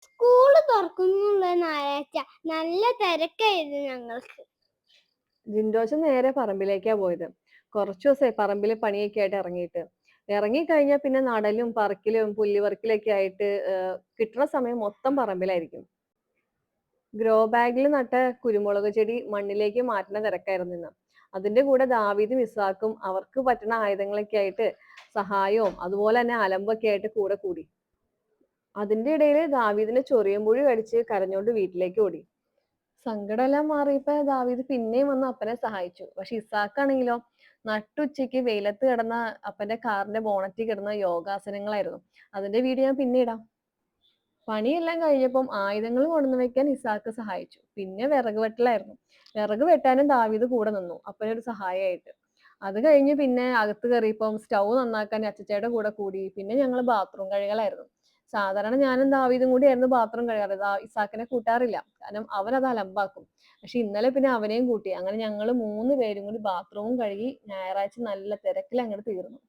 School തുറക്കുന്നുള്ള ഞായറാഴ്ച നല്ല തിരക്കായിരുന്നു ഞങ്ങൾക്ക്. ജിൻഡോഷൻ നേരെ പറമ്പിലേക്കാ പോയത്. കുറച്ചു ദിവസമായി പറമ്പില് പണിയൊക്കെ ആയിട്ട് ഇറങ്ങിയിട്ട്. ഇറങ്ങിക്കഴിഞ്ഞാൽ പിന്നെ നടലും പറിക്കലും പുല്ല് പറിക്കലൊക്കെ ആയിട്ട് കിട്ടുന്ന സമയം മൊത്തം പറമ്പിലായിരിക്കും. ഗ്രോ ബാഗിൽ നട്ട കുരുമുളക് ചെടി മണ്ണിലേക്ക് മാറ്റുന്ന തിരക്കായിരുന്നു ഇന്ന്. അതിന്റെ കൂടെ ദാവീദും ഇസ്ഹാക്കും അവർക്ക് പറ്റുന്ന ആയുധങ്ങളൊക്കെ ആയിട്ട് സഹായവും അതുപോലെ തന്നെ അലമ്പൊക്കെ ആയിട്ട് കൂടെ കൂടി. അതിന്റെ ഇടയിൽ ദാവീദിന് ചൊറിയൻപുഴു കടിച്ച് കരഞ്ഞോണ്ട് വീട്ടിലേക്ക് ഓടി. സങ്കടമെല്ലാം മാറിയപ്പോ ദാവീദ് പിന്നെയും വന്ന് അപ്പനെ സഹായിച്ചു. പക്ഷെ ഇസ്ഹാക്കാണെങ്കിലോ നട്ടുച്ചയ്ക്ക് വെയിലത്ത് കിടന്ന അപ്പന്റെ കാറിന്റെ ബോണറ്റിൽ കിടന്ന യോഗാസനങ്ങളായിരുന്നു. അതിന്റെ വീഡിയോ ഞാൻ പിന്നെ ഇടാം. പണിയെല്ലാം കഴിഞ്ഞപ്പം ആയുധങ്ങൾ കൊണ്ടുവന്ന് വെക്കാൻ ഇസാക്ക് സഹായിച്ചു. പിന്നെ വിറക് വെട്ടലായിരുന്നു. വിറക് വെട്ടാനും ദാവീദ് കൂടെ നിന്നു അപ്പനൊരു സഹായമായിട്ട്. അത് കഴിഞ്ഞ് പിന്നെ അകത്ത് കയറിയപ്പം സ്റ്റൗ നന്നാക്കാൻ അച്ചച്ചയുടെ കൂടെ കൂടി. പിന്നെ ഞങ്ങൾ ബാത്റൂം കഴുകലായിരുന്നു. സാധാരണ ഞാനും ദാവീദും കൂടി ആയിരുന്നു ബാത്റൂം കഴുകാറ്. ഇസാക്കിനെ കൂട്ടാറില്ല, കാരണം അവനത് അലമ്പാക്കും. പക്ഷെ ഇന്നലെ പിന്നെ അവനെയും കൂട്ടി. അങ്ങനെ ഞങ്ങൾ 3 പേരും കൂടി ബാത്റൂമും കഴുകി ഞായറാഴ്ച നല്ല തിരക്കിൽ അങ്ങോട്ട് തീർന്നു.